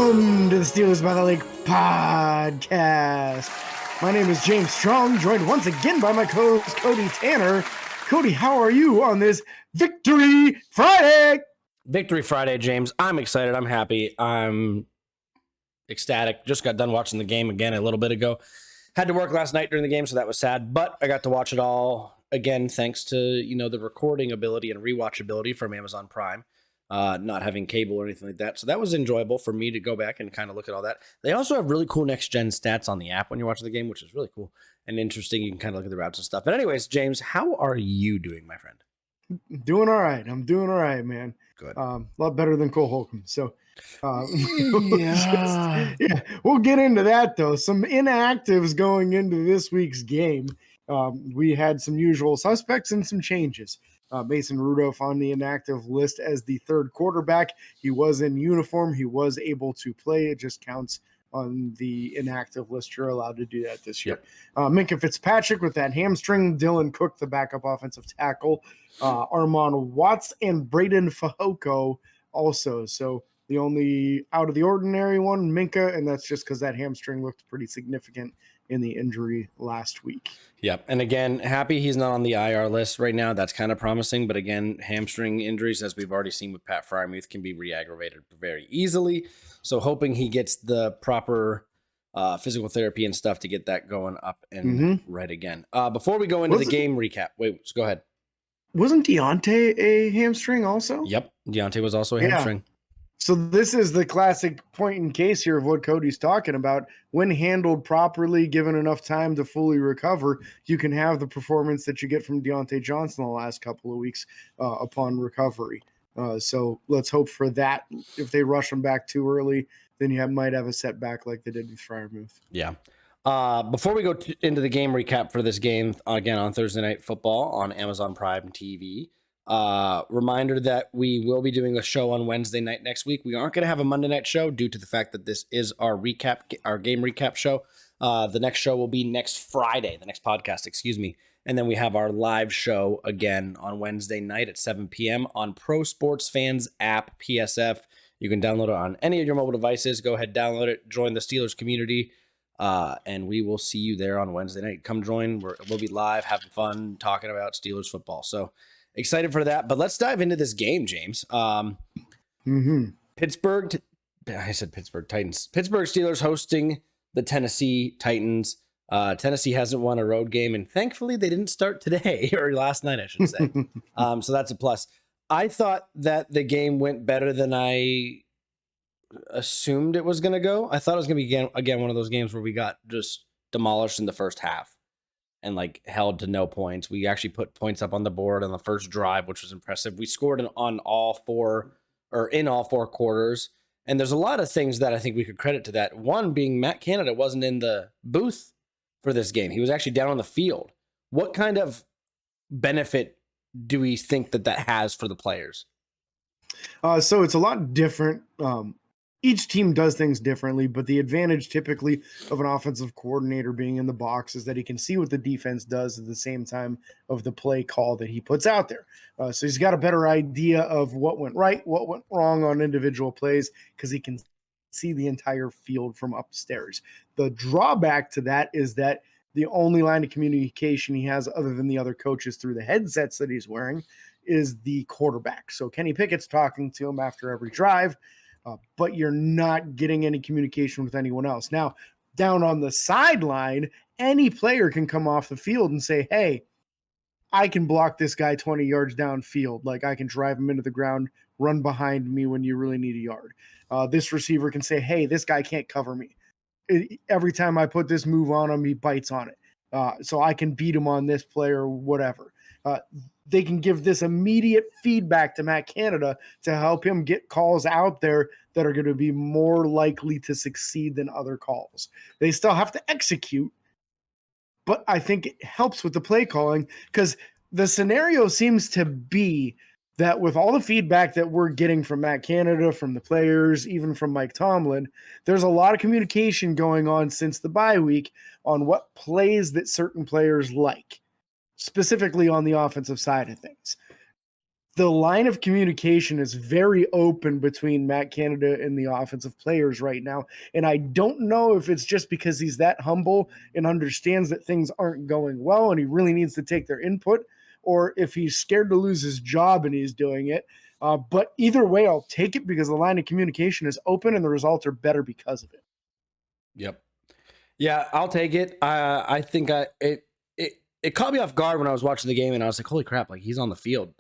Welcome to the Steelers by the Lake podcast. My name is James Strong, joined once again by my co-host Cody Tanner. Cody, how are you on this Victory Friday? Victory Friday, James. I'm excited. I'm happy. I'm ecstatic. Just got done watching the game again a little bit ago. Had to work last night during the game, so that was sad. But I got to watch it all again thanks to the recording ability and rewatchability from Amazon Prime. Not having cable or anything like that. So that was enjoyable for me to go back and kind of look at all that. They also have really cool next-gen stats on the app when you're watching the game, which is really cool and interesting. You can kind of look at the routes and stuff. But anyways, James, how are you doing, my friend? Doing all right. I'm doing all right, man. Good. A lot better than Cole Holcomb. So, Yeah. We'll get into that, though. Some inactives going into this week's game. We had some usual suspects and some changes. Mason Rudolph on the inactive list as the third quarterback. He was in uniform. He was able to play. It just counts on the inactive list. You're allowed to do that this year. Yep. Minkah Fitzpatrick with that hamstring. Dylan Cook, the backup offensive tackle. Armon Watts and Braden Fehoko also. So the only out of the ordinary one, Minkah, and that's just because that hamstring looked pretty significant in the injury last week. Yep. And again, happy he's not on the IR list right now. That's kind of promising. But again, hamstring injuries, as we've already seen with Pat Freiermuth, can be re-aggravated very easily. So hoping he gets the proper physical therapy and stuff to get that going up and right again. Before we go into the game recap, just go ahead. Wasn't Deontay a hamstring also? Yep. Deontay was also a hamstring. So this is the classic point in case here of what Cody's talking about. When handled properly, given enough time to fully recover, you can have the performance that you get from Deontay Johnson the last couple of weeks upon recovery. So let's hope for that. If they rush him back too early, then you might have a setback like they did with Freiermuth. Yeah. Before we go into the game recap for this game, again on Thursday Night Football on Amazon Prime TV, reminder that we will be doing a show on Wednesday night next week. We aren't going to have a Monday night show due to the fact that this is our game recap show. The next show will be next Friday, the next podcast, excuse me. And then we have our live show again on Wednesday night at 7 p.m. on Pro Sports Fans app, PSF. You can download it on any of your mobile devices. Go ahead, download it, join the Steelers community. And we will see you there on Wednesday night. Come join. We'll be live, having fun, talking about Steelers football. So excited for that. But let's dive into this game, James. Pittsburgh Titans. Pittsburgh Steelers hosting the Tennessee Titans. Tennessee hasn't won a road game, and thankfully they didn't start today, or last night, I should say. So that's a plus. I thought that the game went better than I assumed it was going to go. I thought it was going to be again one of those games where we got just demolished in the first half and like held to no points. We actually put points up on the board on the first drive, which was impressive. We scored in all four quarters, and there's a lot of things that I think we could credit to that. One being Matt Canada wasn't in the booth for this game. He was actually down on the field. What kind of benefit do we think that has for the players? So it's a lot different. Each team does things differently, but the advantage typically of an offensive coordinator being in the box is that he can see what the defense does at the same time of the play call that he puts out there. So he's got a better idea of what went right, what went wrong on individual plays, because he can see the entire field from upstairs. The drawback to that is that the only line of communication he has other than the other coaches through the headsets that he's wearing is the quarterback. So Kenny Pickett's talking to him after every drive, but you're not getting any communication with anyone else. Now, down on the sideline, any player can come off the field and say, hey, I can block this guy 20 yards downfield. Like, I can drive him into the ground, run behind me when you really need a yard. This receiver can say, hey, this guy can't cover me. Every time I put this move on him, he bites on it. So I can beat him on this play or whatever. They can give this immediate feedback to Matt Canada to help him get calls out there that are going to be more likely to succeed than other calls. They still have to execute, but I think it helps with the play calling because the scenario seems to be that with all the feedback that we're getting from Matt Canada, from the players, even from Mike Tomlin, there's a lot of communication going on since the bye week on what plays that certain players like, specifically on the offensive side of things. the line of communication is very open between Matt Canada and the offensive players right now. And I don't know if it's just because he's that humble and understands that things aren't going well and he really needs to take their input, or if he's scared to lose his job and he's doing it. But either way, I'll take it because the line of communication is open and the results are better because of it. Yep. Yeah, I'll take it. I think it caught me off guard when I was watching the game and I was like, holy crap, like he's on the field.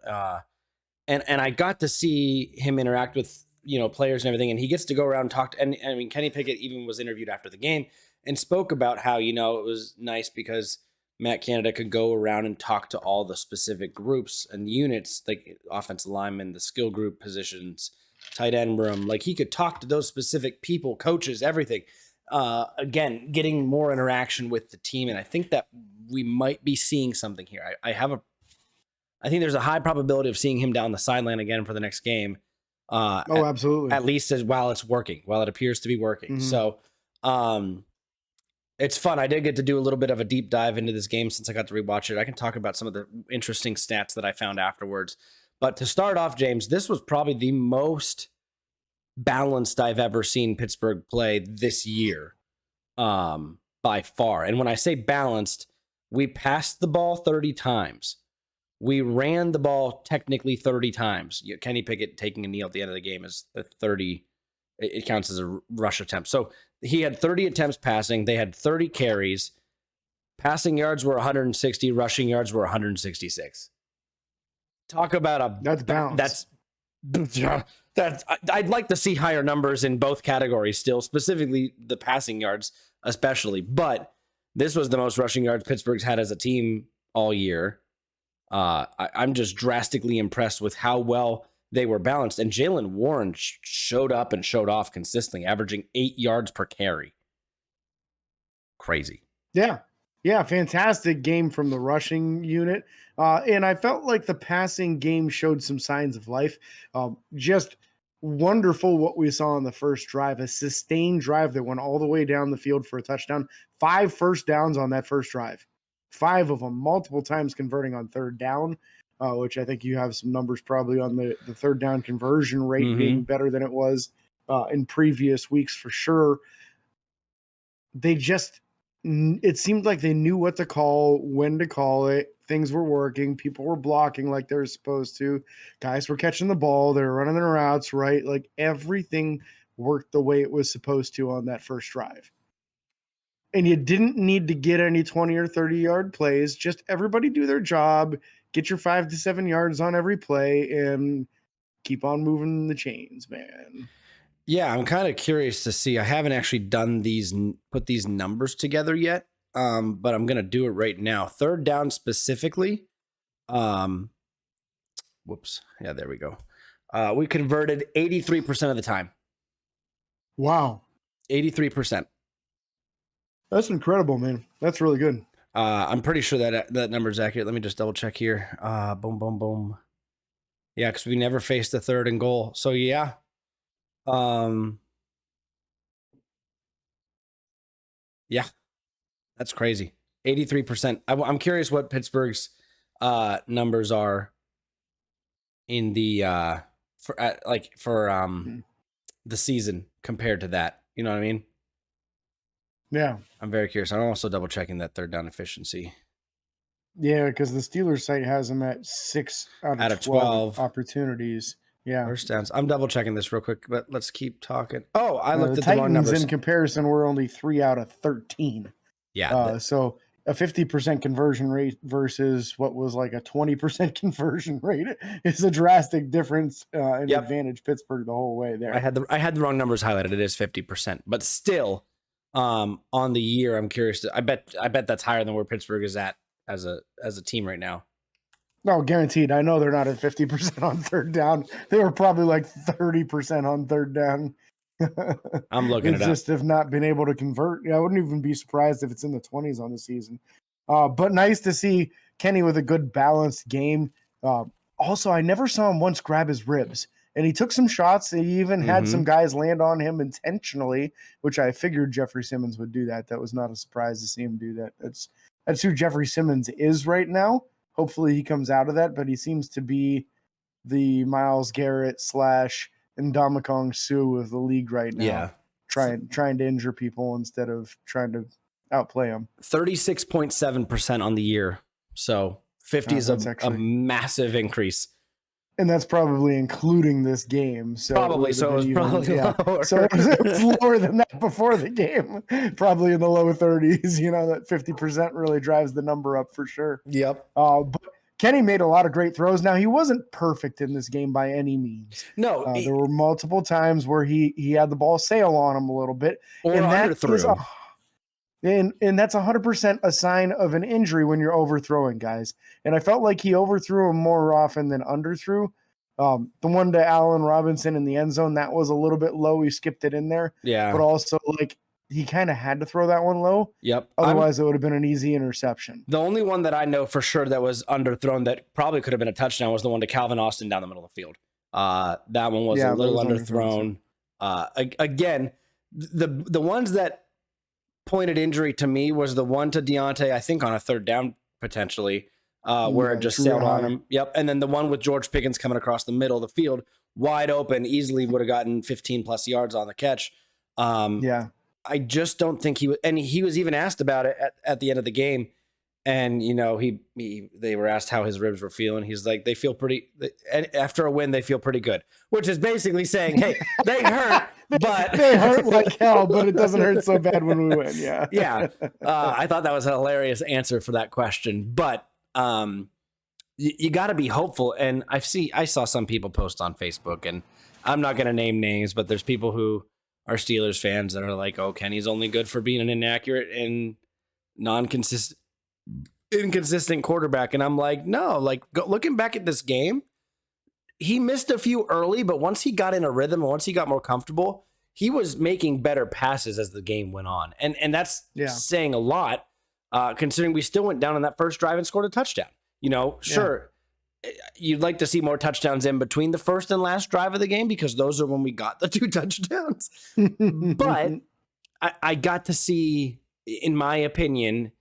And I got to see him interact with, players and everything. And he gets to go around and talk to, and I mean, Kenny Pickett even was interviewed after the game and spoke about how, it was nice because Matt Canada could go around and talk to all the specific groups and units, like offensive linemen, the skill group positions, tight end room. Like he could talk to those specific people, coaches, everything. Again, getting more interaction with the team. And I think that we might be seeing something here. I think there's a high probability of seeing him down the sideline again for the next game. Absolutely. At least while it's working, while it appears to be working. So, it's fun. I did get to do a little bit of a deep dive into this game since I got to rewatch it. I can talk about some of the interesting stats that I found afterwards. But to start off, James, this was probably the most balanced I've ever seen Pittsburgh play this year, by far. And when I say balanced, we passed the ball 30 times. We ran the ball technically 30 times. Kenny Pickett taking a knee at the end of the game is a 30. It counts as a rush attempt. So he had 30 attempts passing. They had 30 carries. Passing yards were 160. Rushing yards were 166. Talk about that's balanced. That's I'd like to see higher numbers in both categories still, specifically the passing yards, especially. But this was the most rushing yards Pittsburgh's had as a team all year. I'm just drastically impressed with how well they were balanced. And Jaylen Warren showed up and showed off consistently, averaging 8 yards per carry. Crazy. Yeah. Yeah, fantastic game from the rushing unit. And I felt like the passing game showed some signs of life. Just wonderful what we saw on the first drive, a sustained drive that went all the way down the field for a touchdown. 5 first downs on that first drive. 5 of them, multiple times converting on third down, which I think you have some numbers probably on the third down conversion rate being better than it was in previous weeks for sure. It seemed like they knew what to call, when to call it. Things were working. People were blocking like they were supposed to. Guys were catching the ball. They were running their routes, right? Like everything worked the way it was supposed to on that first drive. And you didn't need to get any 20 or 30-yard plays. Just everybody do their job, get your 5 to 7 yards on every play, and keep on moving the chains, man. Yeah, I'm kind of curious to see. I haven't actually put these numbers together yet, but I'm going to do it right now. Third down specifically. Whoops. Yeah, there we go. We converted 83% of the time. Wow. 83%. That's incredible, man. That's really good. I'm pretty sure that number is accurate. Let me just double check here. Boom, boom, boom. Yeah, because we never faced a 3rd and goal. So yeah. Yeah, that's crazy. 83%. I'm curious what Pittsburgh's numbers are in the the season compared to that. You know what I mean? Yeah. I'm very curious. I'm also double checking that third down efficiency. Yeah, because the Steelers site has them at 6 out of 12 opportunities. Yeah. First downs. I'm double checking this real quick, but let's keep talking. Oh, I looked at the wrong numbers. Titans in comparison were only 3 out of 13. Yeah. So a 50% conversion rate versus what was like a 20% conversion rate is a drastic difference in advantage Pittsburgh the whole way there. I had the wrong numbers highlighted. It is 50%, but still on the year, I'm curious. I bet that's higher than where Pittsburgh is at as a team right now. No, guaranteed. I know they're not at 50% on third down. They were probably like 30% on third down. I'm looking it up. Just have not been able to convert. Yeah, I wouldn't even be surprised if it's in the 20s on the season. But nice to see Kenny with a good balanced game. Also, I never saw him once grab his ribs. And he took some shots. He even had some guys land on him intentionally, which I figured Jeffrey Simmons would do that. That was not a surprise to see him do that. That's who Jeffrey Simmons is right now. Hopefully he comes out of that, but he seems to be the Myles Garrett slash Ndamukong Suh of the league right now. Yeah. Trying to injure people instead of trying to outplay them. 36.7% on the year. So 50 is a massive increase. And that's probably including this game. So probably. So it was probably lower. So it was lower than that before the game. Probably in the low 30s. You know, that 50% really drives the number up for sure. Yep. But Kenny made a lot of great throws. Now, he wasn't perfect in this game by any means. No. There were multiple times where he had the ball sail on him a little bit. Or underthrew. And that's 100% a sign of an injury when you're overthrowing guys. And I felt like he overthrew him more often than underthrew. The one to Allen Robinson in the end zone, that was a little bit low. He skipped it in there. Yeah. But also, like, he kind of had to throw that one low. Yep. Otherwise, it would have been an easy interception. The only one that I know for sure that was underthrown that probably could have been a touchdown was the one to Calvin Austin down the middle of the field. That one was a little underthrown. Again, the ones that pointed injury to me was the one to Deontay, I think on a third down potentially, where it just sailed on him. Yep. And then the one with George Pickens coming across the middle of the field, wide open, easily would have gotten 15 plus yards on the catch. I just don't think he was even asked about it at the end of the game. And, you know, they were asked how his ribs were feeling. He's like, they feel pretty, and after a win, they feel pretty good, which is basically saying, hey, they hurt, but they hurt like hell, but it doesn't hurt so bad when we win. Yeah. Yeah. I thought that was a hilarious answer for that question, but you got to be hopeful. And I saw some people post on Facebook, and I'm not going to name names, but there's people who are Steelers fans that are like, oh, Kenny's only good for being an inaccurate and inconsistent quarterback. And I'm like, no, like looking back at this game, he missed a few early, but once he got in a rhythm and once he got more comfortable, he was making better passes as the game went on. And that's saying a lot, considering we still went down on that first drive and scored a touchdown. You know, sure, you'd like to see more touchdowns in between the first and last drive of the game because those are when we got the 2 touchdowns. But I got to see, in my opinion,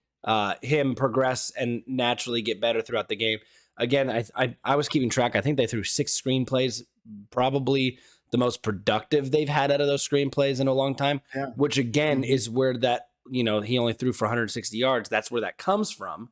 him progress and naturally get better throughout the game. Again, I was keeping track. I think they threw 6 screenplays, probably the most productive they've had out of those screenplays in a long time, which again is where that, you know, he only threw for 160 yards. That's where that comes from,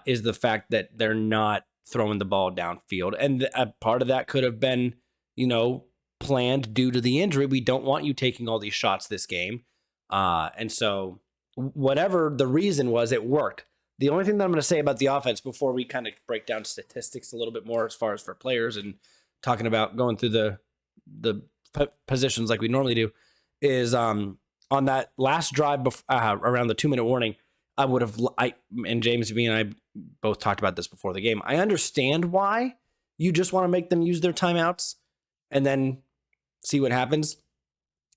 is the fact that they're not throwing the ball downfield. And a part of that could have been, you know, planned due to the injury. We don't want you taking all these shots this game. And so whatever the reason was, it worked. The only thing that I'm going to say about the offense before we kind of break down statistics a little bit more as far as for players and talking about going through the positions like we normally do is on that last drive around the 2-minute warning, and James, me and I both talked about this before the game. I understand why you just want to make them use their timeouts and then see what happens.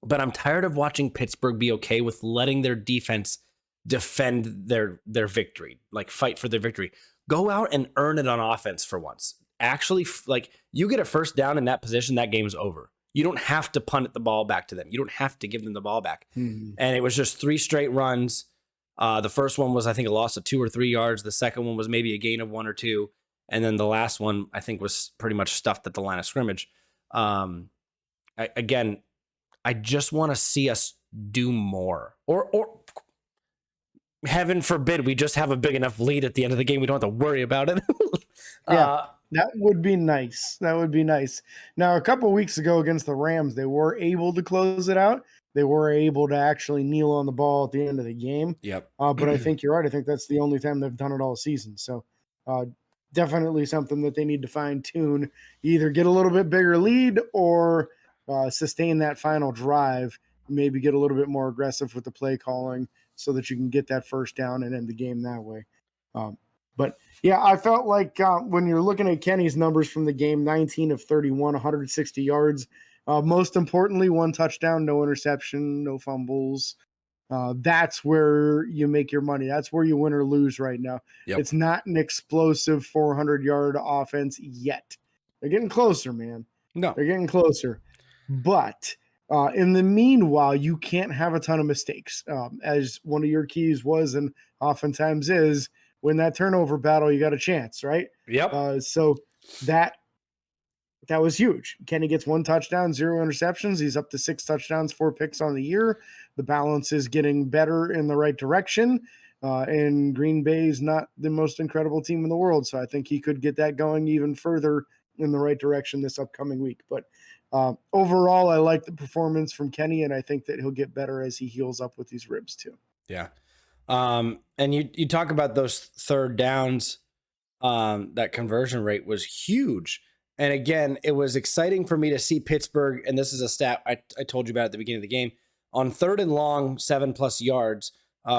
But I'm tired of watching Pittsburgh be okay with letting their defense defend their victory, like fight for their victory. Go out and earn it on offense for once. Actually, like, you get a first down in that position, that game's over. You don't have to punt the ball back to them. You don't have to give them the ball back. And it was just 3 straight runs. The first one was, I think, a loss of 2 or 3 yards. The second one was maybe a gain of 1 or 2. And then the last one, I think, was pretty much stuffed at the line of scrimmage. I just want to see us do more, or heaven forbid, we just have a big enough lead at the end of the game. We don't have to worry about it. That would be nice. That would be nice. Now, a couple weeks ago against the Rams, they were able to close it out. They were able to actually kneel on the ball at the end of the game. Yep. But I think you're right. I think that's the only time they've done it all season. So definitely something that they need to fine tune. Either get a little bit bigger lead or sustain that final drive, maybe get a little bit more aggressive with the play calling so that you can get that first down and end the game that way. But yeah, I felt like when you're looking at Kenny's numbers from the game, 19 of 31, 160 yards, most importantly, 1 touchdown, no interception, no fumbles. That's where you make your money. That's where you win or lose right now. Yep. It's not an explosive 400-yard offense yet. They're getting closer, man. No, they're getting closer. But in the meanwhile, you can't have a ton of mistakes. As one of your keys was and oftentimes is, win that turnover battle, you got a chance, right? Yep. So that that was huge. Kenny gets 1 touchdown, 0 interceptions. He's up to 6 touchdowns, 4 picks on the year. The balance is getting better in the right direction. And Green Bay is not the most incredible team in the world. So I think he could get that going even further in the right direction this upcoming week. But overall, I like the performance from Kenny, and I think that he'll get better as he heals up with these ribs too. Yeah. And you talk about those third downs. That conversion rate was huge. And again, it was exciting for me to see Pittsburgh. And this is a stat I told you about at the beginning of the game. On 3rd and long, 7+ yards,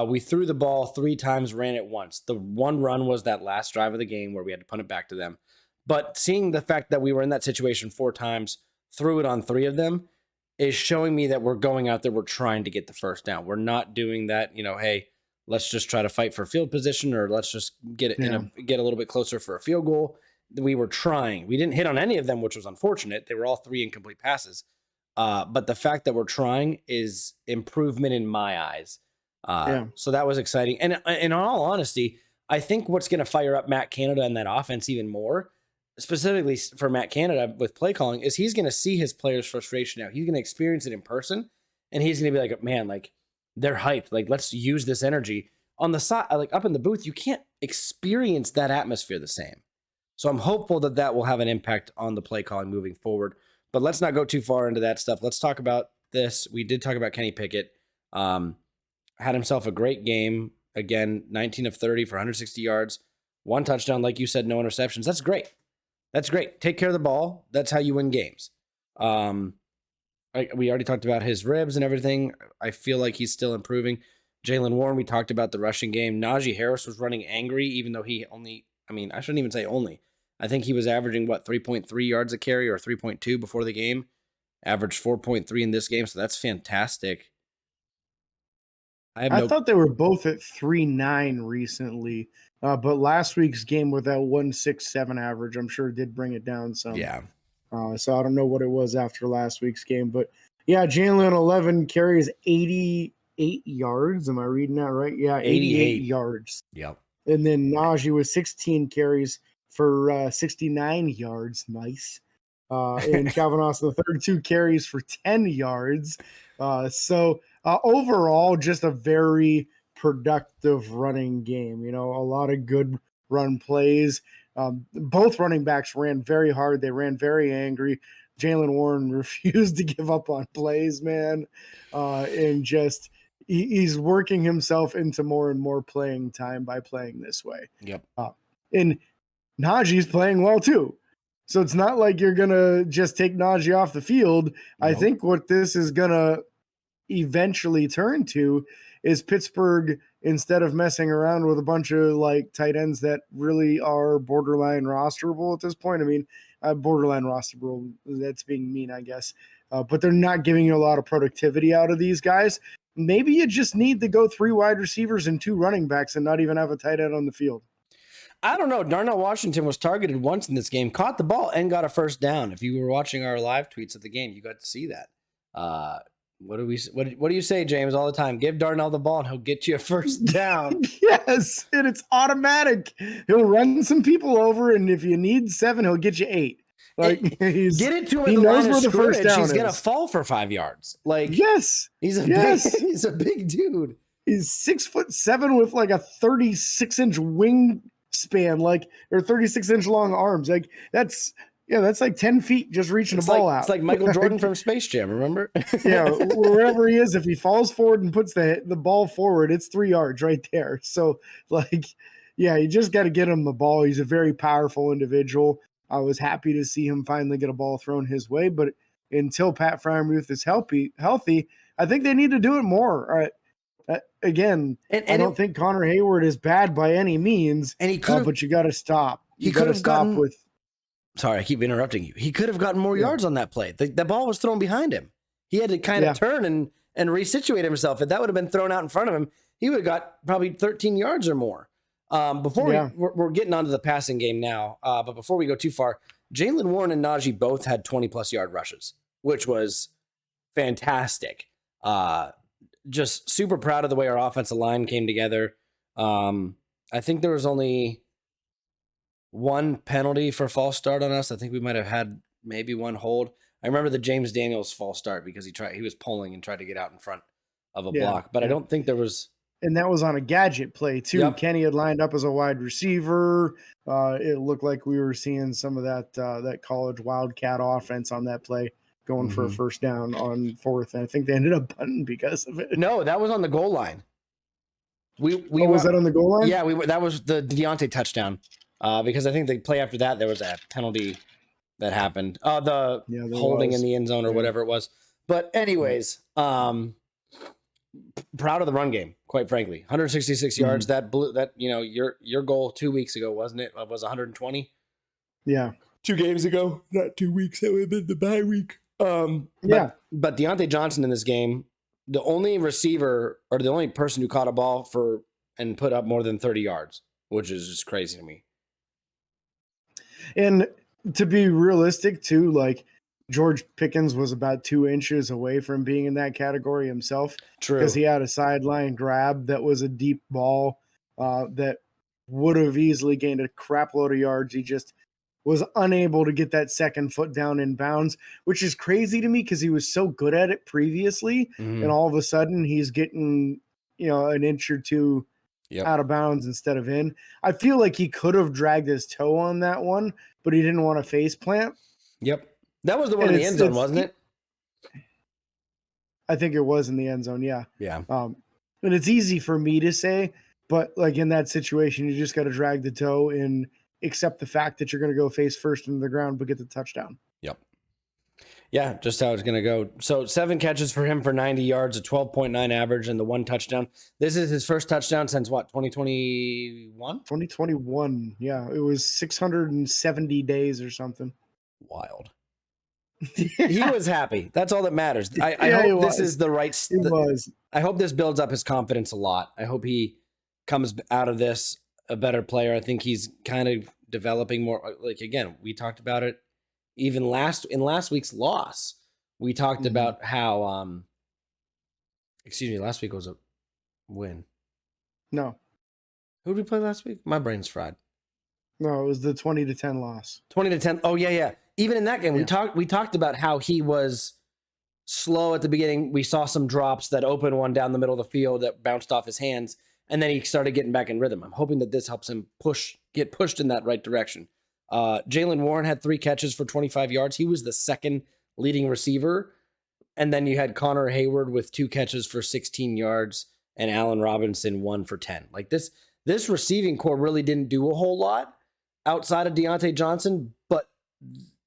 we threw the ball 3 times, ran it once. The one run was that last drive of the game where we had to punt it back to them. But seeing the fact that we were in that situation 4 times, threw it on 3 of them, is showing me that we're going out there, we're trying to get the first down. We're not doing that, hey, let's just try to fight for field position, or let's just get it get a little bit closer for a field goal. We were trying. We didn't hit on any of them, which was unfortunate. They were all 3 incomplete passes. But the fact that we're trying is improvement in my eyes. So that was exciting. And in all honesty, I think what's going to fire up Matt Canada and that offense even more, specifically for Matt Canada with play calling, is he's going to see his players' frustration now. He's going to experience it in person, and he's going to be like, man, like, they're hyped. Like, let's use this energy. On the side, like up in the booth, you can't experience that atmosphere the same. So I'm hopeful that that will have an impact on the play calling moving forward. But let's not go too far into that stuff. Let's talk about this. We did talk about Kenny Pickett. Had himself a great game. Again, 19 of 30 for 160 yards, 1 touchdown. Like you said, no interceptions. That's great. That's great. Take care of the ball. That's how you win games. We already talked about his ribs and everything. I feel like he's still improving. Jaylen Warren, we talked about the rushing game. Najee Harris was running angry, even though he only, I shouldn't even say only. I think he was averaging, 3.3 yards a carry or 3.2 before the game. Averaged 4.3 in this game, so that's fantastic. I thought they were both at 3.9 recently, but last week's game with that 1.67 average, I'm sure did bring it down some. Yeah. So I don't know what it was after last week's game, but yeah, Jalen 11 carries 88 yards. Am I reading that right? Yeah, 88 yards. Yep. And then Najee was 16 carries for 69 yards. Nice. And Calvin Austin the third 2 carries for 10 yards. So overall, just a very productive running game. A lot of good run plays. Both running backs ran very hard. They ran very angry. Jaylen Warren refused to give up on plays, man. And just he's working himself into more and more playing time by playing this way. Yep. And Najee's playing well too. So it's not like you're going to just take Najee off the field. Nope. I think what this is going to eventually turn to is Pittsburgh, instead of messing around with a bunch of like tight ends that really are borderline rosterable at this point. Borderline rosterable, that's being mean, I guess. But they're not giving you a lot of productivity out of these guys. Maybe you just need to go 3 wide receivers and 2 running backs and not even have a tight end on the field. I don't know. Darnell Washington was targeted once in this game, caught the ball, and got a first down. If you were watching our live tweets of the game, you got to see that. What do you say, James, all the time? Give Darnell the ball and he'll get you a first down. Yes, and it's automatic. He'll run some people over, and if you need 7, he'll get you 8. Like, get it to him. He knows where the first down is. He's gonna fall for 5 yards. Like, yes, he's a big dude. He's 6'7" with like a 36-inch wingspan, or 36-inch long arms. Like that's like 10 feet just reaching the ball out. It's like Michael Jordan from Space Jam, remember? Yeah, wherever he is, if he falls forward and puts the ball forward, it's 3 yards right there. So, you just got to get him the ball. He's a very powerful individual. I was happy to see him finally get a ball thrown his way, but until Pat Freiermuth is healthy, I think they need to do it more. Again, I don't think Connor Hayward is bad by any means, and he could, but you got to stop. He could have stop with. Sorry, I keep interrupting you. He could have gotten more yards on that play. The ball was thrown behind him. He had to kind of turn and resituate himself. If that would have been thrown out in front of him, he would have got probably 13 yards or more. We're getting onto the passing game now, but before we go too far, Jaylen Warren and Najee both had 20-plus yard rushes, which was fantastic. Just super proud of the way our offensive line came together. I think there was only 1 penalty for false start on us. I think we might have had maybe one hold. I remember the James Daniels false start because he was pulling and tried to get out in front of a block, but I don't think there was. And that was on a gadget play too. Yep. Kenny had lined up as a wide receiver. It looked like we were seeing some of that college wildcat offense on that play, going for a first down on fourth. And I think they ended up punting because of it. No, that was on the goal line. Was that on the goal line? Yeah, that was the Deontay touchdown. Because I think the play after that there was a penalty that happened. The holding in the end zone or whatever it was. But anyways, proud of the run game, quite frankly. 166 yards. That your goal 2 weeks ago, wasn't it? Was 120? Yeah. 2 games ago, not 2 weeks. That would have been the bye week. But Deontay Johnson in this game, the only receiver or the only person who caught a ball and put up more than 30 yards, which is just crazy to me. And to be realistic too, like George Pickens was about 2 inches away from being in that category himself. True. Because he had a sideline grab that was a deep ball that would have easily gained a crap load of yards. He just was unable to get that second foot down in bounds, which is crazy to me because he was so good at it previously. And all of a sudden he's getting, an inch or two out of bounds instead of in. I feel like he could have dragged his toe on that one, but he didn't want to face plant. Yep. That was the one in the end zone, wasn't it? I think it was in the end zone. Yeah. Yeah. And it's easy for me to say, but like in that situation, you just got to drag the toe and accept the fact that you're going to go face first into the ground, but get the touchdown. Yep. Yeah, just how it's going to go. So 7 catches for him for 90 yards, a 12.9 average, and the 1 touchdown. This is his first touchdown since what, 2021? 2021. Yeah, it was 670 days or something. Wild. He was happy. That's all that matters. I hope this is the right. I hope this builds up his confidence a lot. I hope he comes out of this a better player. I think he's kind of developing more. Like, again, we talked about it. Even last week's loss, we talked about how, last week was a win. No. Who did we play last week? My brain's fried. No, it was the 20-10 loss. 20-10. Oh, yeah. Even in that game, we talked about how he was slow at the beginning. We saw some drops, that open one down the middle of the field that bounced off his hands, and then he started getting back in rhythm. I'm hoping that this helps him get pushed in that right direction. Jaylen Warren had 3 catches for 25 yards. He was the second leading receiver. And then you had Connor Hayward with 2 catches for 16 yards and Allen Robinson 1 for 10. Like this receiving core really didn't do a whole lot outside of Deontay Johnson, but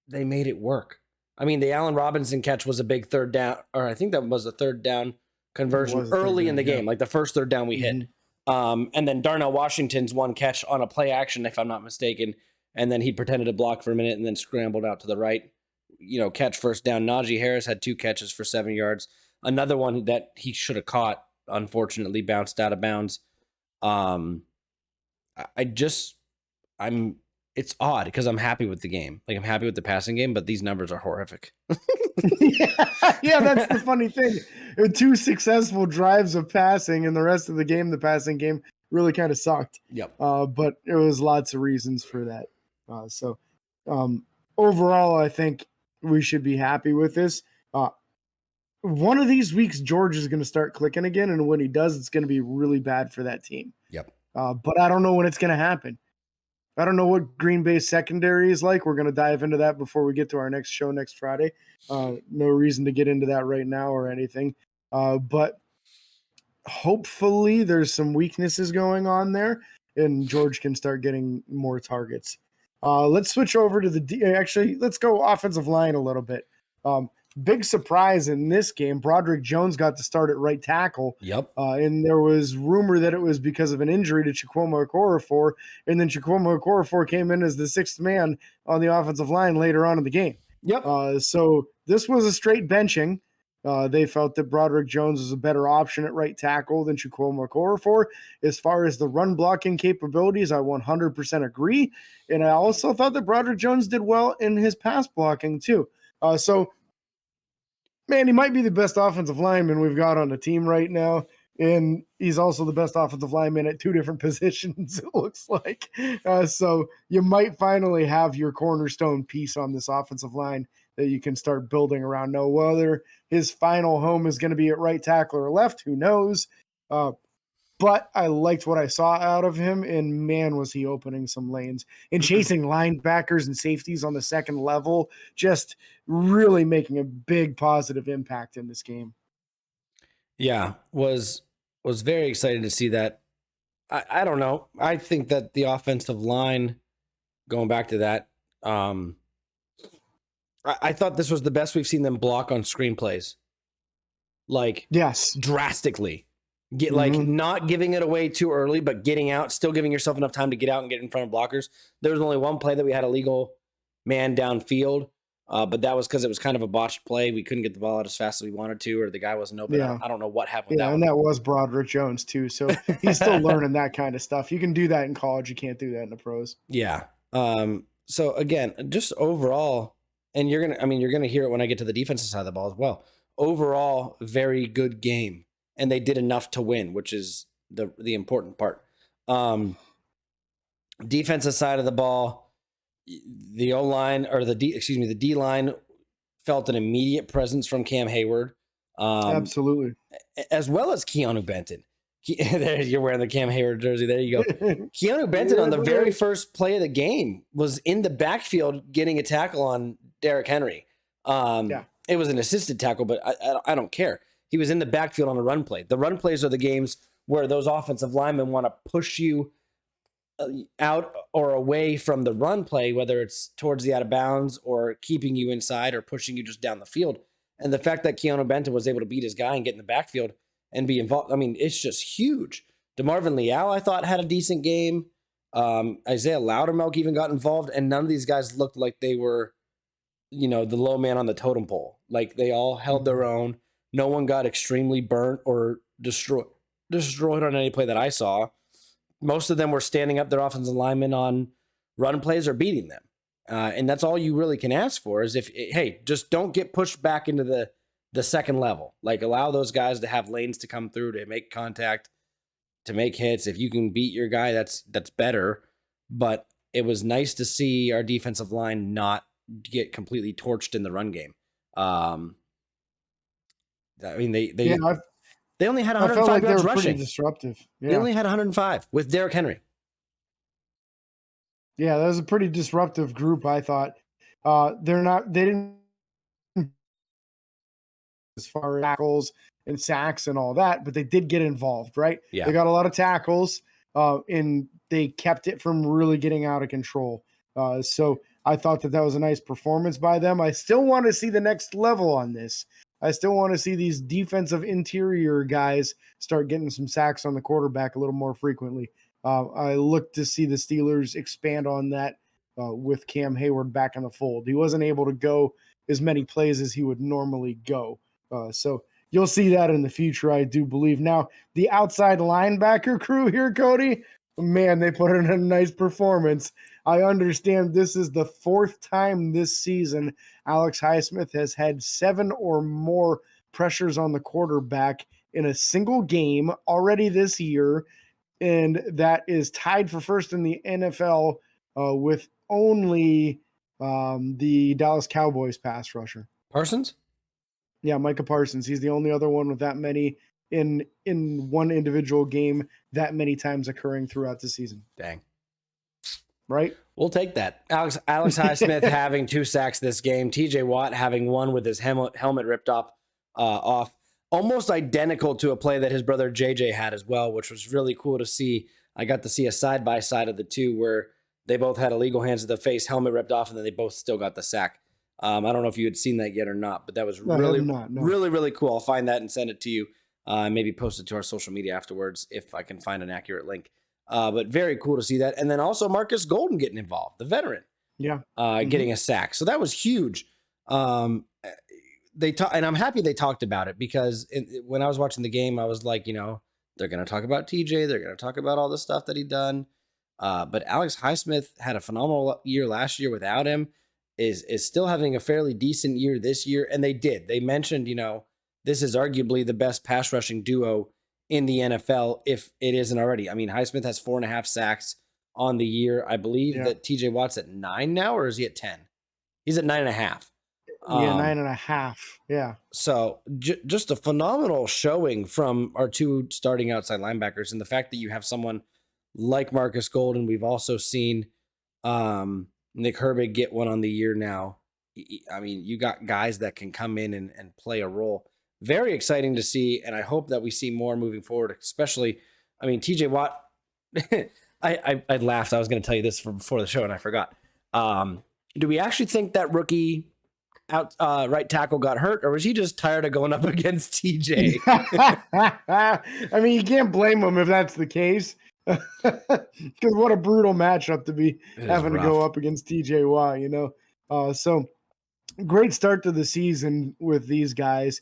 they made it work. I mean, the Allen Robinson catch was a big third down, or I think that was a third down conversion early in the game, like the first third down we hit. And then Darnell Washington's 1 catch on a play action, if I'm not mistaken. And then he pretended to block for a minute and then scrambled out to the right, catch first down. Najee Harris had 2 catches for 7 yards. Another one that he should have caught, unfortunately, bounced out of bounds. It's odd because I'm happy with the game. Like, I'm happy with the passing game, but these numbers are horrific. Yeah, that's the funny thing. 2 successful drives of passing, and the rest of the game, the passing game, really kind of sucked. Yep. But there was lots of reasons for that. So overall, I think we should be happy with this. One of these weeks, George is going to start clicking again, and when he does, it's going to be really bad for that team. Yep. But I don't know when it's going to happen. I don't know what Green Bay's secondary is like. We're going to dive into that before we get to our next show next Friday. No reason to get into that right now or anything. But hopefully there's some weaknesses going on there, and George can start getting more targets. Let's switch over to let's go offensive line a little bit. Big surprise in this game, Broderick Jones got to start at right tackle. Yep. And there was rumor that it was because of an injury to Chukwuma Okorafor, and then Chukwuma Okorafor came in as the 6th man on the offensive line later on in the game. Yep. So this was a straight benching. They felt that Broderick Jones was a better option at right tackle than Chukwuma Okorafor. As far as the run blocking capabilities, I 100% agree. And I also thought that Broderick Jones did well in his pass blocking too. So, man, he might be the best offensive lineman we've got on the team right now. and he's also the best offensive lineman at two different positions, it looks like. So you might finally have your cornerstone piece on this offensive line that you can start building around. Now, whether his final home is going to be at right tackle or left, who knows? But I liked what I saw out of him, and man, was he opening some lanes and chasing linebackers and safeties on the second level, just really making a big positive impact in this game. Yeah, was very excited to see that. I don't know. I think that the offensive line, going back to that, I thought this was the best we've seen them block on screenplays. Like, yes, drastically. Like not giving it away too early, but getting out, still giving yourself enough time to get out and get in front of blockers. There was only one play that we had a legal man downfield, but that was because it was kind of a botched play. We couldn't get the ball out as fast as we wanted to, or the guy wasn't open. Yeah. I don't know what happened. Yeah, and that was Broderick Jones too. So he's still learning that kind of stuff. You can do that in college. You can't do that in the pros. Yeah. So again, just overall, and you're gonna hear it when I get to the defensive side of the ball as well. Overall, very good game. And they did enough to win, which is the important part. Defensive side of the ball, the O-line or the D-line felt an immediate presence from Cam Hayward. Absolutely. As well as Keanu Benton. You're wearing the Cam Hayward jersey. There you go. Keanu Benton on the very first play of the game was in the backfield getting a tackle on Derrick Henry. It was an assisted tackle, but I don't care. He was in the backfield on a run play. The run plays are the games where those offensive linemen want to push you out or away from the run play, whether it's towards the out of bounds or keeping you inside or pushing you just down the field. And the fact that Keanu Benton was able to beat his guy and get in the backfield and be involved, I mean, it's just huge. DeMarvin Leal, I thought, had a decent game. Isaiah Loudermilk even got involved, and none of these guys looked like they were, the low man on the totem pole. Like, they all held their own. No one got extremely burnt or destroyed on any play that I saw. Most of them were standing up their offensive linemen on run plays or beating them. And that's all you really can ask for is just don't get pushed back into the second level. Like, allow those guys to have lanes to come through, to make contact, to make hits. If you can beat your guy, that's better. But it was nice to see our defensive line not get completely torched in the run game. I mean, they only had 105 yards rushing. Pretty disruptive. Yeah. They only had 105 with Derrick Henry. Yeah, that was a pretty disruptive group, I thought. They didn't as far as tackles and sacks and all that, but they did get involved, right? Yeah. They got a lot of tackles, and they kept it from really getting out of control. So I thought that was a nice performance by them. I still want to see the next level on this. I still want to see these defensive interior guys start getting some sacks on the quarterback a little more frequently. I look to see the Steelers expand on that with Cam Hayward back in the fold. He wasn't able to go as many plays as he would normally go. So you'll see that in the future, I do believe. Now, the outside linebacker crew here, Cody, man, they put in a nice performance. I understand this is the fourth time this season Alex Highsmith has had 7 or more pressures on the quarterback in a single game already this year, and that is tied for first in the NFL with only the Dallas Cowboys pass rusher. Parsons? Yeah, Micah Parsons. He's the only other one with that many in one individual game, that many times occurring throughout the season. Dang. Right? We'll take that. Alex Highsmith having 2 sacks this game. TJ Watt having 1 with his helmet ripped off. Almost identical to a play that his brother JJ had as well, which was really cool to see. I got to see a side-by-side of the two where they both had illegal hands to the face, helmet ripped off, and then they both still got the sack. I don't know if you had seen that yet or not, but that was really cool. I'll find that and send it to you. Maybe post it to our social media afterwards if I can find an accurate link. But very cool to see that. And then also Marcus Golden getting involved, the veteran. Yeah. Getting a sack. So that was huge. And I'm happy they talked about it because when I was watching the game, I was like, they're going to talk about TJ. They're going to talk about all the stuff that he done. But Alex Highsmith had a phenomenal year last year without him, is still having a fairly decent year this year. And they mentioned, this is arguably the best pass rushing duo in the NFL if it isn't already. I mean, Highsmith has 4.5 sacks on the year. I believe that TJ Watt's at 9 now, or is he at 10? He's at 9.5. Yeah, 9.5. Yeah. So just a phenomenal showing from our two starting outside linebackers. And the fact that you have someone like Marcus Golden, we've also seen Nick Herbig get one on the year now. I mean, you got guys that can come in and play a role. Very exciting to see. And I hope that we see more moving forward, especially, I mean, TJ Watt, I laughed. I was going to tell you this from before the show and I forgot. Do we actually think that rookie right tackle got hurt, or was he just tired of going up against TJ? I mean, you can't blame him if that's the case. Because what a brutal matchup to be having to go up against TJ Watt, you know. So great start to the season with these guys.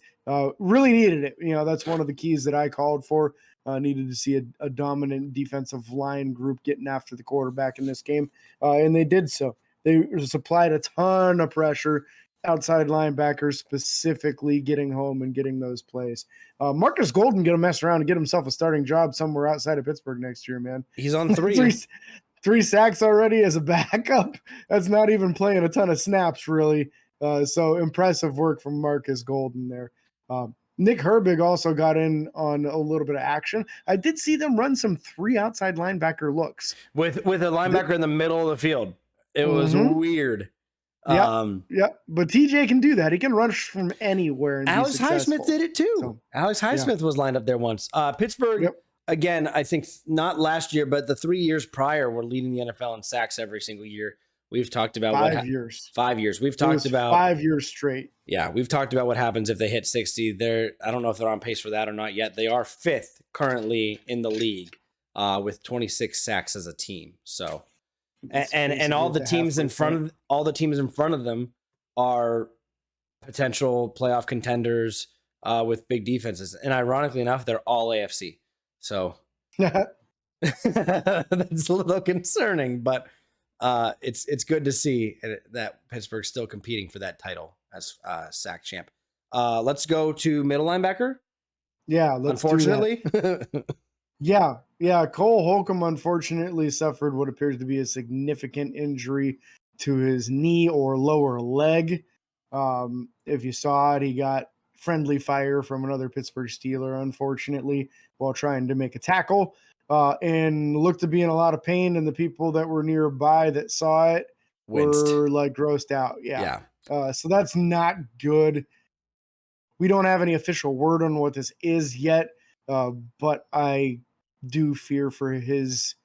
Really needed it. You know, that's one of the keys that I called for. Needed to see a dominant defensive line group getting after the quarterback in this game, and they did so. They supplied a ton of pressure. Outside linebackers specifically getting home and getting those plays. Marcus Golden going to mess around and get himself a starting job somewhere outside of Pittsburgh next year, man. He's on 3. three sacks already as a backup. That's not even playing a ton of snaps, really. So impressive work from Marcus Golden there. Nick Herbig also got in on a little bit of action. I did see them run some 3 outside linebacker looks. With a linebacker in the middle of the field. It was weird. Yeah, but TJ can do that. He can rush from anywhere. And Alex Highsmith did it too. So, Alex Highsmith was lined up there once. Pittsburgh, again, I think not last year, but the 3 years prior were leading the NFL in sacks every single year. We've talked about 5 years. 5 years. We've talked about 5 years straight. Yeah, we've talked about what happens if they hit 60. I don't know if they're on pace for that or not yet. They are 5th currently in the league with 26 sacks as a team. So. And all the teams in front of them are potential playoff contenders with big defenses. And ironically enough, they're all AFC. So that's a little concerning, but it's good to see that Pittsburgh's still competing for that title as sack champ. Let's go to middle linebacker. Yeah, unfortunately. Yeah. Cole Holcomb unfortunately suffered what appears to be a significant injury to his knee or lower leg. If you saw it, he got friendly fire from another Pittsburgh Steeler, unfortunately, while trying to make a tackle, and looked to be in a lot of pain. And the people that were nearby that saw it were like grossed out. Yeah. So that's not good. We don't have any official word on what this is yet, but I do fear for his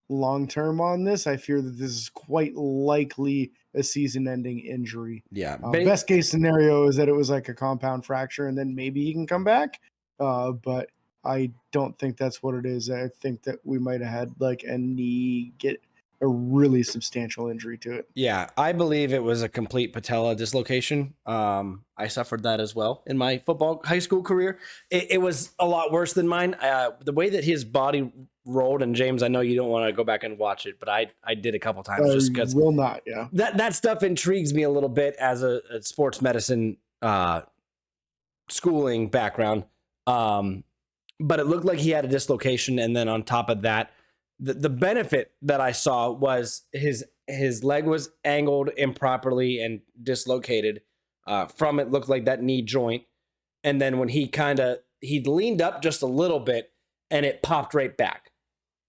long term on this. I fear that this is quite likely a season-ending injury. Yeah. Best case scenario is that it was like a compound fracture and then maybe he can come back. But I don't think that's what it is. I think that we might have had like a knee get a really substantial injury to it. Yeah, I believe it was a complete patella dislocation. I suffered that as well in my high school career. It was a lot worse than mine. The way that his body rolled, and James, I know you don't want to go back and watch it, but I did a couple times just because will not. Yeah, that stuff intrigues me a little bit as a sports medicine schooling background. But it looked like he had a dislocation, and then on top of that, the benefit that I saw was his leg was angled improperly and dislocated from it looked like that knee joint. And then when he leaned up just a little bit and it popped right back.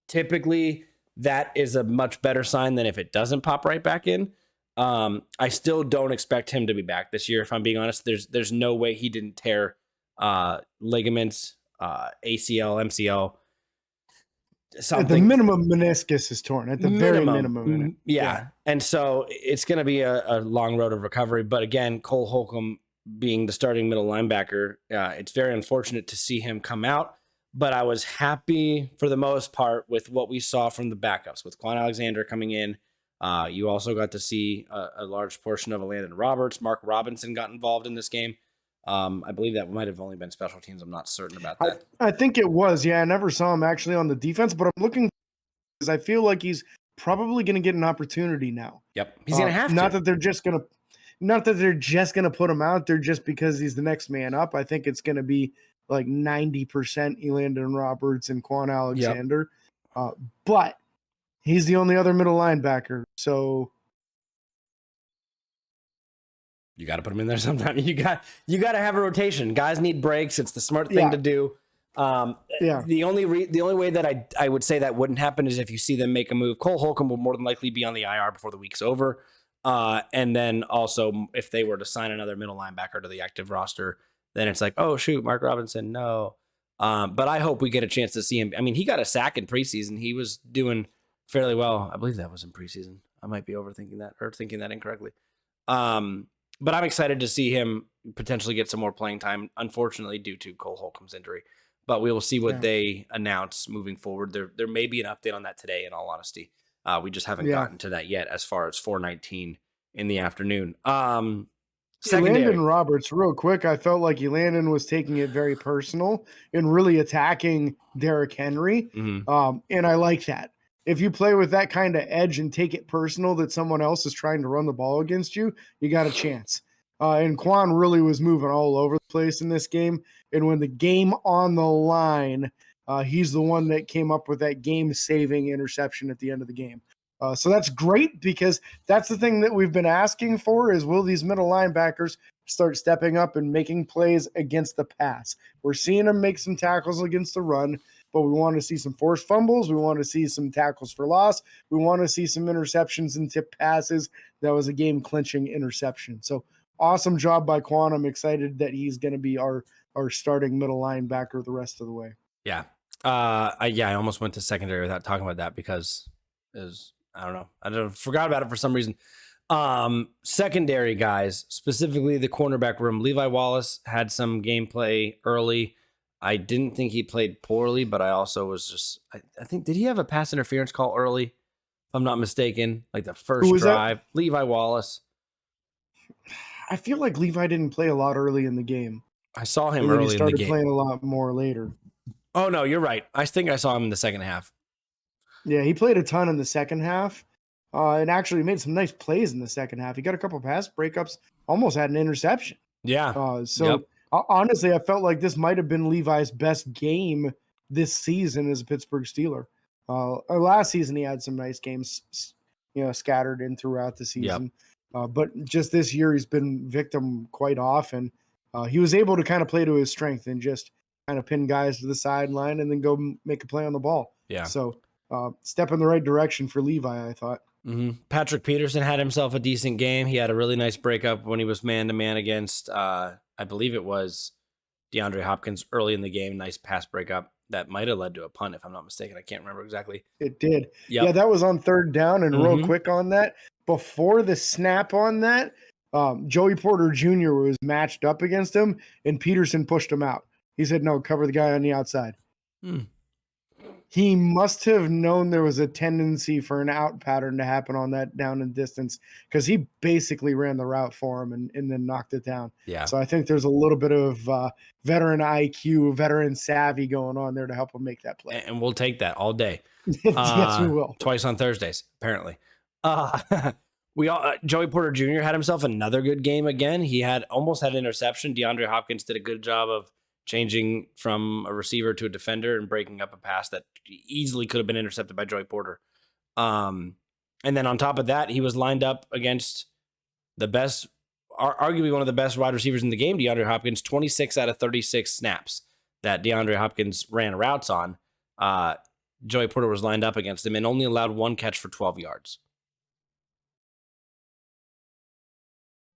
Typically that is a much better sign than if it doesn't pop right back in. I still don't expect him to be back this year. If I'm being honest, there's no way he didn't tear ligaments, ACL, MCL. Something. At the minimum, meniscus is torn. At the very minimum. Yeah. And so it's going to be a long road of recovery. But again, Cole Holcomb being the starting middle linebacker, it's very unfortunate to see him come out. But I was happy for the most part with what we saw from the backups. With Quan Alexander coming in, you also got to see a large portion of Landon Roberts. Mark Robinson got involved in this game. I believe that might have only been special teams. I'm not certain about that. I think it was. Yeah, I never saw him actually on the defense, but I'm looking because I feel like he's probably going to get an opportunity now. Yep, he's going to have to. Not that they're just going to put him out there just because he's the next man up. I think it's going to be like 90% Elandon Roberts and Quan Alexander. But he's the only other middle linebacker. So you got to put him in there sometime. You got to have a rotation. Guys need breaks. It's the smart thing to do. The only way that I would say that wouldn't happen is if you see them make a move. Cole Holcomb will more than likely be on the IR before the week's over. And then also if they were to sign another middle linebacker to the active roster, then it's like, oh shoot, Mark Robinson, no. But I hope we get a chance to see him. I mean, he got a sack in preseason. He was doing fairly well. I believe that was in preseason. I might be overthinking that or thinking that incorrectly. But I'm excited to see him potentially get some more playing time, unfortunately, due to Cole Holcomb's injury. But we will see what they announce moving forward. There may be an update on that today, in all honesty. We just haven't gotten to that yet as far as 4:19 in the afternoon. Secondary. Elandon Roberts, real quick, I felt like Elandon was taking it very personal and really attacking Derrick Henry. Mm-hmm. And I like that. If you play with that kind of edge and take it personal that someone else is trying to run the ball against you, you got a chance. And Quan really was moving all over the place in this game. And when the game on the line, he's the one that came up with that game-saving interception at the end of the game. So that's great because that's the thing that we've been asking for is will these middle linebackers start stepping up and making plays against the pass? We're seeing them make some tackles against the run, but we want to see some forced fumbles. We want to see some tackles for loss. We want to see some interceptions and tip passes. That was a game-clinching interception. So awesome job by Quan. I'm excited that he's going to be our starting middle linebacker the rest of the way. Yeah. I almost went to secondary without talking about that because I don't know. I forgot about it for some reason. Secondary guys, specifically the cornerback room. Levi Wallace had some gameplay early. I didn't think he played poorly, but I also was just, I think, did he have a pass interference call early? If I'm not mistaken, like the first drive. That? Levi Wallace. I feel like Levi didn't play a lot early in the game. I saw him early in the game. He started playing a lot more later. Oh, no, you're right. I think I saw him in the second half. Yeah, he played a ton in the second half and actually made some nice plays in the second half. He got a couple pass breakups, almost had an interception. Yeah. Honestly, I felt like this might have been Levi's best game this season as a Pittsburgh Steeler. Last season, he had some nice games, scattered in throughout the season. But just this year, he's been victim quite often. He was able to kind of play to his strength and just kind of pin guys to the sideline and then go make a play on the ball. Yeah. So step in the right direction for Levi, I thought. Mm-hmm. Patrick Peterson had himself a decent game. He had a really nice breakup when he was man-to-man against, I believe it was DeAndre Hopkins early in the game. Nice pass breakup that might have led to a punt, if I'm not mistaken. I can't remember exactly. It did. Yep. Yeah, that was on third down. And real quick on that, before the snap on that, Joey Porter Jr. was matched up against him, and Peterson pushed him out. He said, no, cover the guy on the outside. He must have known there was a tendency for an out pattern to happen on that down and distance because he basically ran the route for him and then knocked it down. Yeah. So I think there's a little bit of veteran IQ, veteran savvy going on there to help him make that play. And we'll take that all day. Yes, we will. Twice on Thursdays, apparently. Joey Porter Jr. had himself another good game again. He almost had an interception. DeAndre Hopkins did a good job of changing from a receiver to a defender and breaking up a pass that easily could have been intercepted by Joey Porter. And then on top of that, he was lined up against the best, arguably one of the best wide receivers in the game, DeAndre Hopkins, 26 out of 36 snaps that DeAndre Hopkins ran routes on. Joey Porter was lined up against him and only allowed one catch for 12 yards.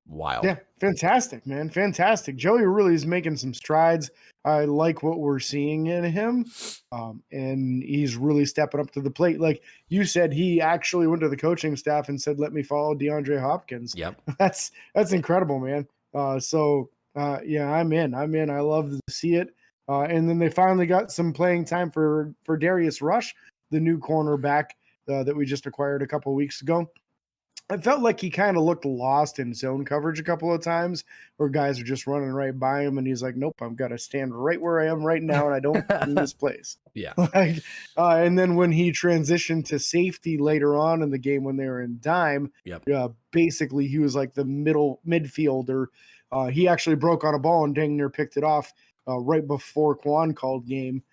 Wild. Yeah, fantastic, man. Fantastic. Joey really is making some strides. I like what we're seeing in him. And he's really stepping up to the plate. Like you said, he actually went to the coaching staff and said, let me follow DeAndre Hopkins. Yep. That's incredible, man. Yeah, I'm in. I love to see it. And then they finally got some playing time for Darius Rush, the new cornerback that we just acquired a couple of weeks ago. I felt like he kind of looked lost in zone coverage a couple of times where guys are just running right by him. And he's like, nope, I've got to stand right where I am right now. And I don't miss plays. Yeah. And then when he transitioned to safety later on in the game, when they were in dime, yep. Basically he was like the midfielder He actually broke on a ball and dang near picked it off right before Quan called game.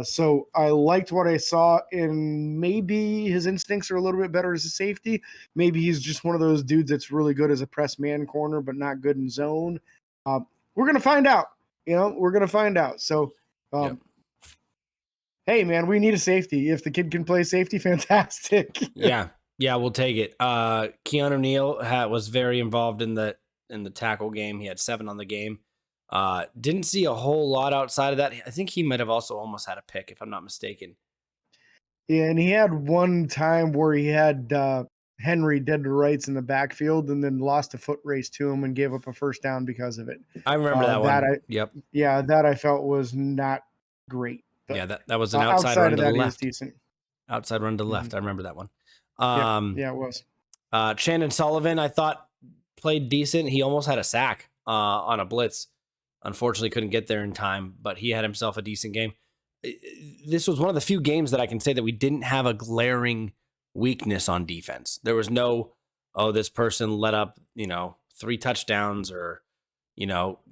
So I liked what I saw, and maybe his instincts are a little bit better as a safety. Maybe he's just one of those dudes that's really good as a press man corner, but not good in zone. We're going to find out. We're going to find out. So, hey, man, we need a safety. If the kid can play safety, fantastic. Yeah, we'll take it. Keanu Neal was very involved in the tackle game. He had 7 on the game. Didn't see a whole lot outside of that. I think he might have also almost had a pick, if I'm not mistaken. Yeah, and he had one time where he had Henry dead to rights in the backfield and then lost a foot race to him and gave up a first down because of it. I remember that one. Yeah, that I felt was not great. But, yeah, that was an outside run to the left. Decent. Outside run to the left. I remember that one. Yeah, it was. Chandon Sullivan, I thought, played decent. He almost had a sack on a blitz. Unfortunately, couldn't get there in time, but he had himself a decent game. This was one of the few games that I can say that we didn't have a glaring weakness on defense. There was no, this person let up, 3 touchdowns or,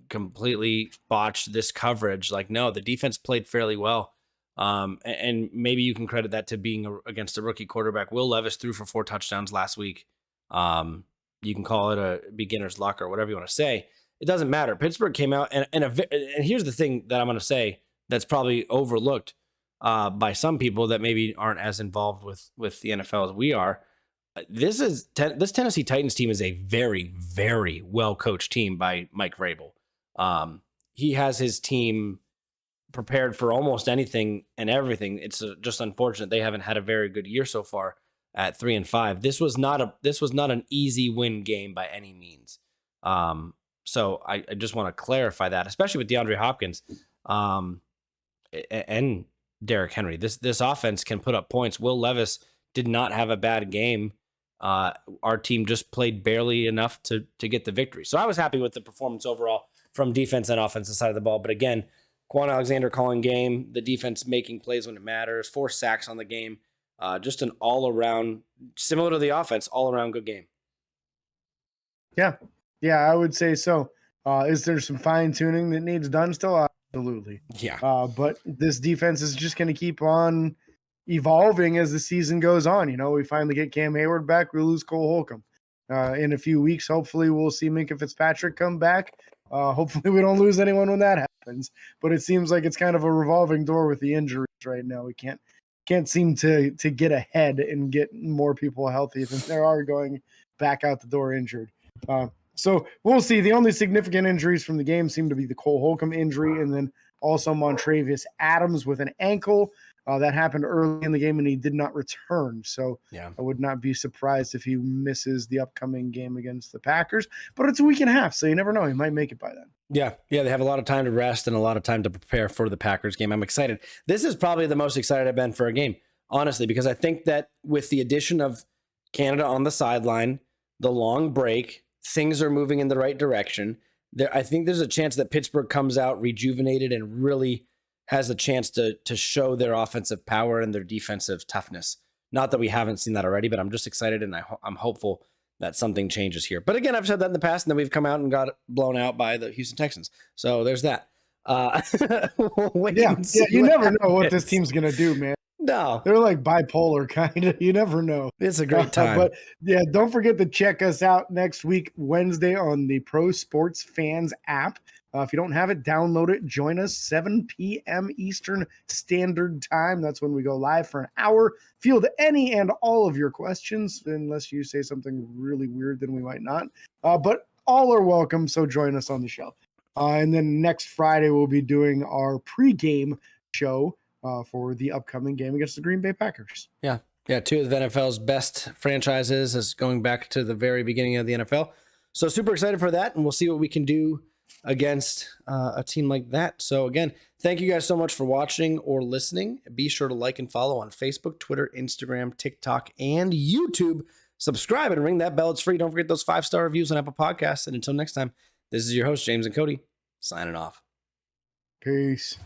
completely botched this coverage. Like, no, the defense played fairly well. And maybe you can credit that to being against a rookie quarterback. Will Levis threw for 4 touchdowns last week. You can call it a beginner's luck or whatever you want to say. It doesn't matter. Pittsburgh came out, and here's the thing that I'm going to say that's probably overlooked by some people that maybe aren't as involved with the NFL as we are. This Tennessee Titans team is a very, very well-coached team by Mike Vrabel. He has his team prepared for almost anything and everything. It's just unfortunate they haven't had a very good year so far at 3-5. This was not an easy win game by any means. So I just want to clarify that, especially with DeAndre Hopkins and Derrick Henry. This offense can put up points. Will Levis did not have a bad game. Our team just played barely enough to get the victory. So I was happy with the performance overall from defense and offensive side of the ball. But again, Quan Alexander calling game, the defense making plays when it matters, 4 sacks on the game. Just an all-around, similar to the offense, all-around good game. Yeah, I would say so. Is there some fine-tuning that needs done still? Absolutely. Yeah. But this defense is just going to keep on evolving as the season goes on. We finally get Cam Hayward back. We lose Cole Holcomb. In a few weeks, hopefully we'll see Minkah Fitzpatrick come back. Hopefully we don't lose anyone when that happens. But it seems like it's kind of a revolving door with the injuries right now. We can't seem to get ahead and get more people healthy than there are going back out the door injured. So we'll see. The only significant injuries from the game seem to be the Cole Holcomb injury and then also Montravius Adams with an ankle. That happened early in the game, and he did not return. So yeah. I would not be surprised if he misses the upcoming game against the Packers. But it's a week and a half, so you never know. He might make it by then. Yeah, they have a lot of time to rest and a lot of time to prepare for the Packers game. I'm excited. This is probably the most excited I've been for a game, honestly, because I think that with the addition of Canada on the sideline, the long break, things are moving in the right direction. I think there's a chance that Pittsburgh comes out rejuvenated and really has a chance to show their offensive power and their defensive toughness. Not that we haven't seen that already, but I'm just excited and I'm hopeful that something changes here. But again, I've said that in the past, and then we've come out and got blown out by the Houston Texans. So there's that. You never know what this team's going to do, man. No. They're like bipolar, kind of. You never know. It's a great time. But yeah, don't forget to check us out next week, Wednesday, on the Pro Sports Fans app. If you don't have it, download it. Join us 7 p.m. Eastern Standard Time. That's when we go live for an hour. Field any and all of your questions, unless you say something really weird, then we might not. But all are welcome, so join us on the show. And then next Friday, we'll be doing our pregame show for the upcoming game against the Green Bay Packers. Yeah, 2 of the NFL's best franchises is going back to the very beginning of the NFL. So super excited for that, and we'll see what we can do against a team like that. So again, thank you guys so much for watching or listening. Be sure to like and follow on Facebook, Twitter, Instagram, TikTok, and YouTube. Subscribe and ring that bell. It's free. Don't forget those 5-star reviews on Apple Podcasts. And until next time, this is your host, James and Cody, signing off. Peace.